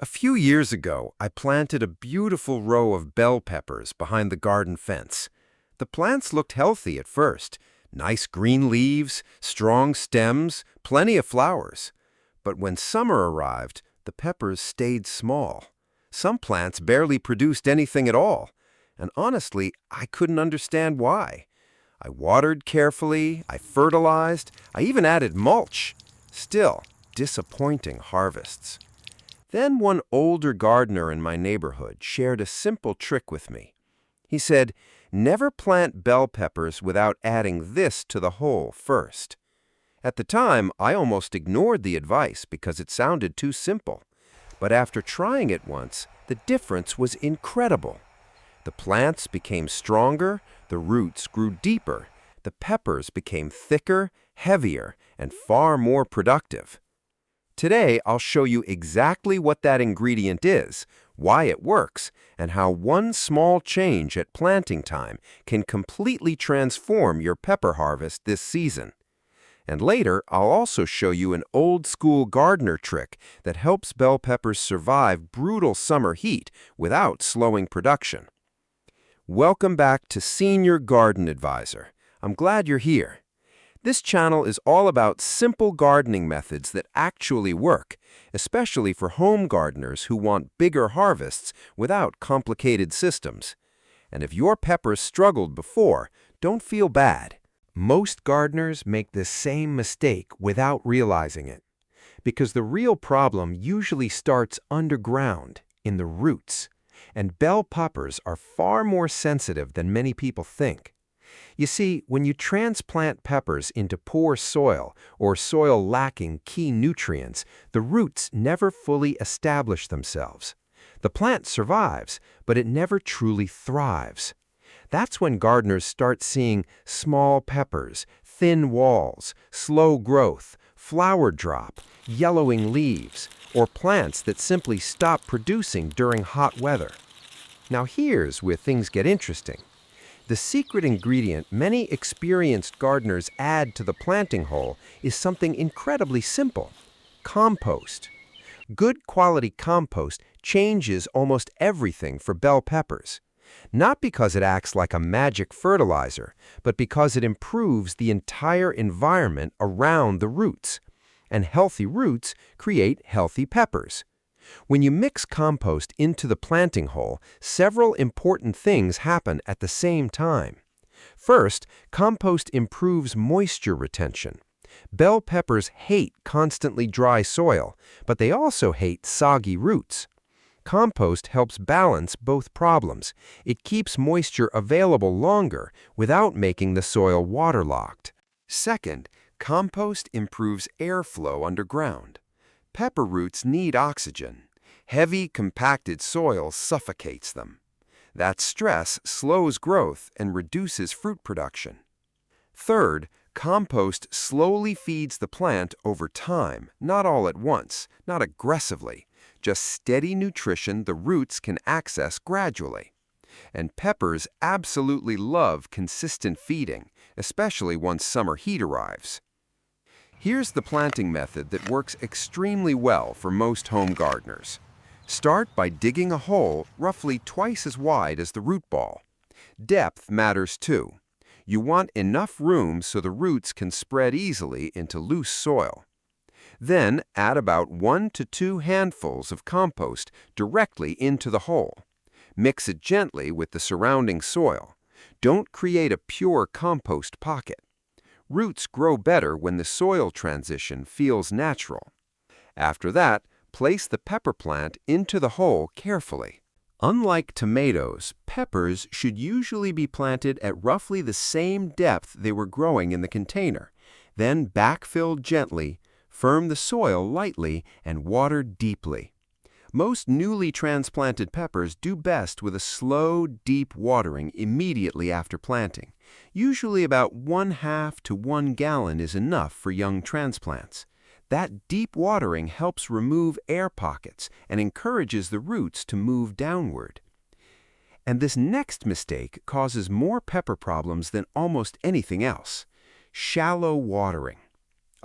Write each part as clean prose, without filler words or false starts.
A few years ago, I planted a beautiful row of bell peppers behind the garden fence. The plants looked healthy at first. Nice green leaves, strong stems, plenty of flowers. But when summer arrived, the peppers stayed small. Some plants barely produced anything at all. And honestly, I couldn't understand why. I watered carefully, I fertilized, I even added mulch. Still, disappointing harvests. Then one older gardener in my neighborhood shared a simple trick with me. He said, "Never plant bell peppers without adding this to the hole first." At the time, I almost ignored the advice because it sounded too simple. But after trying it once, the difference was incredible. The plants became stronger, the roots grew deeper, the peppers became thicker, heavier, and far more productive. Today, I'll show you exactly what that ingredient is, why it works, and how one small change at planting time can completely transform your pepper harvest this season. And later, I'll also show you an old-school gardener trick that helps bell peppers survive brutal summer heat without slowing production. Welcome back to Senior Garden Advisor. I'm glad you're here. This channel is all about simple gardening methods that actually work, especially for home gardeners who want bigger harvests without complicated systems. And if your peppers struggled before, don't feel bad. Most gardeners make the same mistake without realizing it, because the real problem usually starts underground, in the roots, and bell peppers are far more sensitive than many people think. You see, when you transplant peppers into poor soil or soil lacking key nutrients, the roots never fully establish themselves. The plant survives, but it never truly thrives. That's when gardeners start seeing small peppers, thin walls, slow growth, flower drop, yellowing leaves, or plants that simply stop producing during hot weather. Now here's where things get interesting. The secret ingredient many experienced gardeners add to the planting hole is something incredibly simple: compost. Good quality compost changes almost everything for bell peppers. Not because it acts like a magic fertilizer, but because it improves the entire environment around the roots. And healthy roots create healthy peppers. When you mix compost into the planting hole, several important things happen at the same time. First, compost improves moisture retention. Bell peppers hate constantly dry soil, but they also hate soggy roots. Compost helps balance both problems. It keeps moisture available longer without making the soil waterlogged. Second, compost improves airflow underground. Pepper roots need oxygen. Heavy, compacted soil suffocates them. That stress slows growth and reduces fruit production. Third, compost slowly feeds the plant over time, not all at once, not aggressively, just steady nutrition the roots can access gradually. And peppers absolutely love consistent feeding, especially once summer heat arrives. Here's the planting method that works extremely well for most home gardeners. Start by digging a hole roughly twice as wide as the root ball. Depth matters too. You want enough room so the roots can spread easily into loose soil. Then add about 1 to 2 handfuls of compost directly into the hole. Mix it gently with the surrounding soil. Don't create a pure compost pocket. Roots grow better when the soil transition feels natural. After that, place the pepper plant into the hole carefully. Unlike tomatoes, peppers should usually be planted at roughly the same depth they were growing in the container. Then backfill gently, firm the soil lightly, and water deeply. Most newly transplanted peppers do best with a slow, deep watering immediately after planting. Usually about 1/2 to 1 gallon is enough for young transplants. That deep watering helps remove air pockets and encourages the roots to move downward. And this next mistake causes more pepper problems than almost anything else: shallow watering.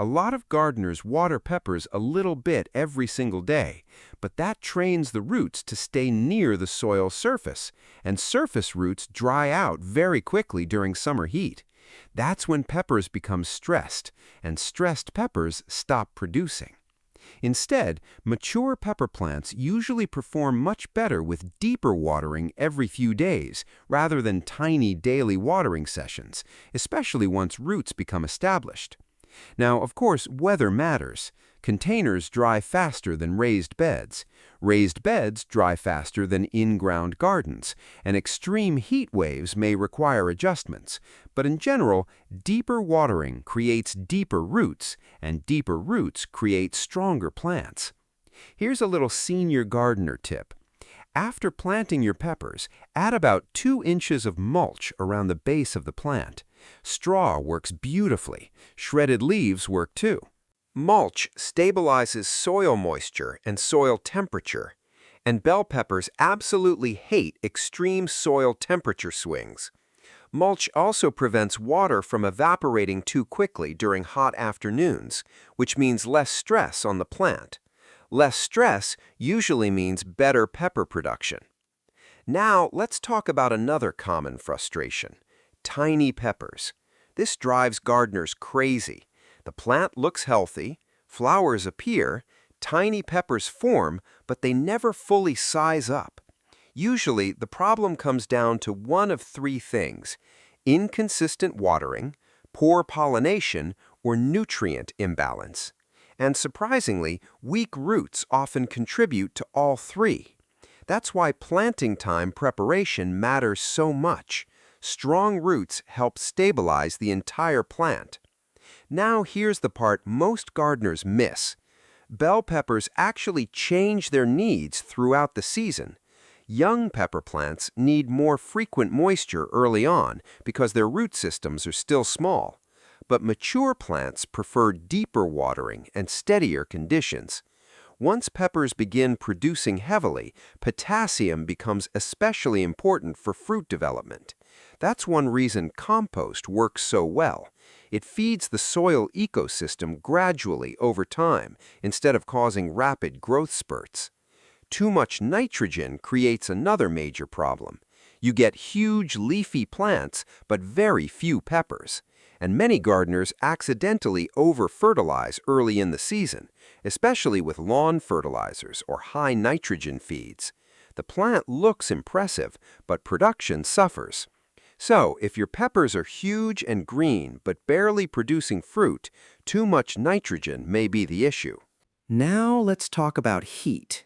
A lot of gardeners water peppers a little bit every single day, but that trains the roots to stay near the soil surface, and surface roots dry out very quickly during summer heat. That's when peppers become stressed, and stressed peppers stop producing. Instead, mature pepper plants usually perform much better with deeper watering every few days rather than tiny daily watering sessions, especially once roots become established. Now, of course, weather matters. Containers dry faster than raised beds. Raised beds dry faster than in-ground gardens, and extreme heat waves may require adjustments. But in general, deeper watering creates deeper roots, and deeper roots create stronger plants. Here's a little senior gardener tip. After planting your peppers, add about 2 inches of mulch around the base of the plant. Straw works beautifully. Shredded leaves work too. Mulch stabilizes soil moisture and soil temperature, and bell peppers absolutely hate extreme soil temperature swings. Mulch also prevents water from evaporating too quickly during hot afternoons, which means less stress on the plant. Less stress usually means better pepper production. Now, let's talk about another common frustration: tiny peppers. This drives gardeners crazy. The plant looks healthy, flowers appear, tiny peppers form, but they never fully size up. Usually, the problem comes down to one of 3 things: inconsistent watering, poor pollination, or nutrient imbalance. And surprisingly, weak roots often contribute to all 3. That's why planting time preparation matters so much. Strong roots help stabilize the entire plant. Now here's the part most gardeners miss. Bell peppers actually change their needs throughout the season. Young pepper plants need more frequent moisture early on because their root systems are still small. But mature plants prefer deeper watering and steadier conditions. Once peppers begin producing heavily, potassium becomes especially important for fruit development. That's one reason compost works so well. It feeds the soil ecosystem gradually over time instead of causing rapid growth spurts. Too much nitrogen creates another major problem. You get huge leafy plants, but very few peppers. And many gardeners accidentally over-fertilize early in the season, especially with lawn fertilizers or high nitrogen feeds. The plant looks impressive, but production suffers. So, if your peppers are huge and green but barely producing fruit, too much nitrogen may be the issue. Now let's talk about heat.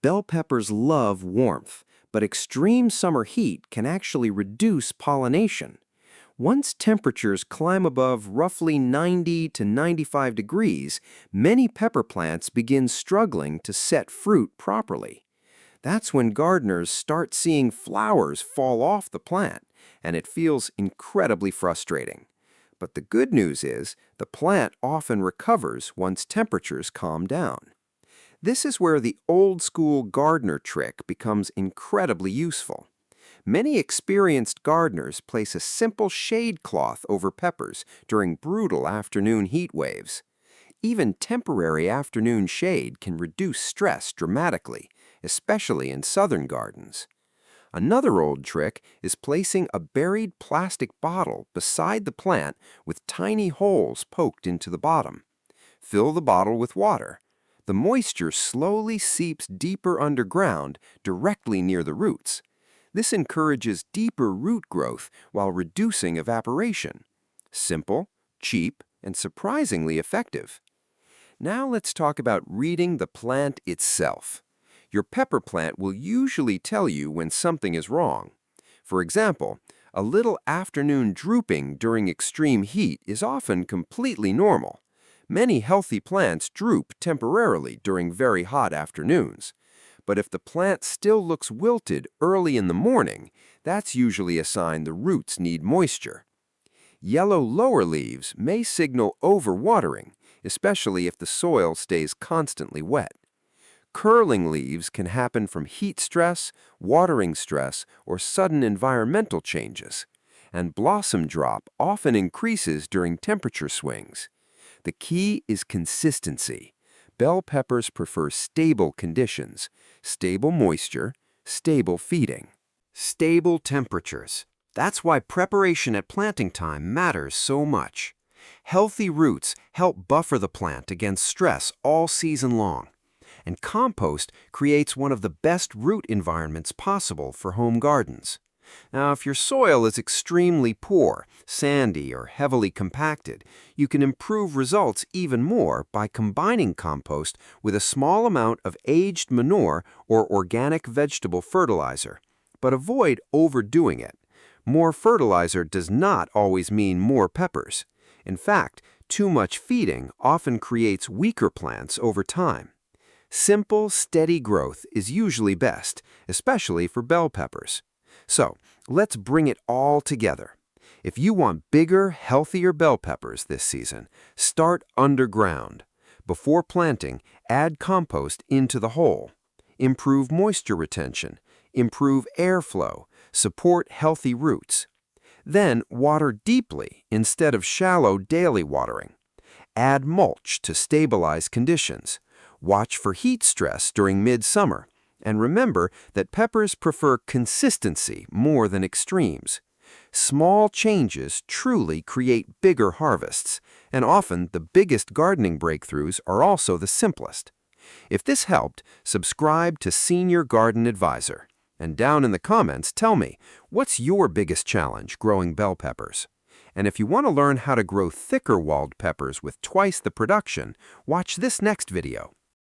Bell peppers love warmth, but extreme summer heat can actually reduce pollination. Once temperatures climb above roughly 90 to 95 degrees, many pepper plants begin struggling to set fruit properly. That's when gardeners start seeing flowers fall off the plant, and it feels incredibly frustrating. But the good news is the plant often recovers once temperatures calm down. This is where the old-school gardener trick becomes incredibly useful. Many experienced gardeners place a simple shade cloth over peppers during brutal afternoon heat waves. Even temporary afternoon shade can reduce stress dramatically, especially in southern gardens. Another old trick is placing a buried plastic bottle beside the plant with tiny holes poked into the bottom. Fill the bottle with water. The moisture slowly seeps deeper underground, directly near the roots. This encourages deeper root growth while reducing evaporation. Simple, cheap, and surprisingly effective. Now let's talk about reading the plant itself. Your pepper plant will usually tell you when something is wrong. For example, a little afternoon drooping during extreme heat is often completely normal. Many healthy plants droop temporarily during very hot afternoons. But if the plant still looks wilted early in the morning, that's usually a sign the roots need moisture. Yellow lower leaves may signal overwatering, especially if the soil stays constantly wet. Curling leaves can happen from heat stress, watering stress, or sudden environmental changes. And blossom drop often increases during temperature swings. The key is consistency. Bell peppers prefer stable conditions, stable moisture, stable feeding. Stable temperatures. That's why preparation at planting time matters so much. Healthy roots help buffer the plant against stress all season long. And compost creates one of the best root environments possible for home gardens. Now, if your soil is extremely poor, sandy, or heavily compacted, you can improve results even more by combining compost with a small amount of aged manure or organic vegetable fertilizer. But avoid overdoing it. More fertilizer does not always mean more peppers. In fact, too much feeding often creates weaker plants over time. Simple, steady growth is usually best, especially for bell peppers. So, let's bring it all together. If you want bigger, healthier bell peppers this season, start underground. Before planting, add compost into the hole. Improve moisture retention, improve airflow, support healthy roots. Then water deeply instead of shallow daily watering. Add mulch to stabilize conditions. Watch for heat stress during midsummer. And remember that peppers prefer consistency more than extremes. Small changes truly create bigger harvests, and often the biggest gardening breakthroughs are also the simplest. If this helped, subscribe to Senior Garden Advisor. And down in the comments, tell me, what's your biggest challenge growing bell peppers? And if you want to learn how to grow thicker walled peppers with twice the production, watch this next video.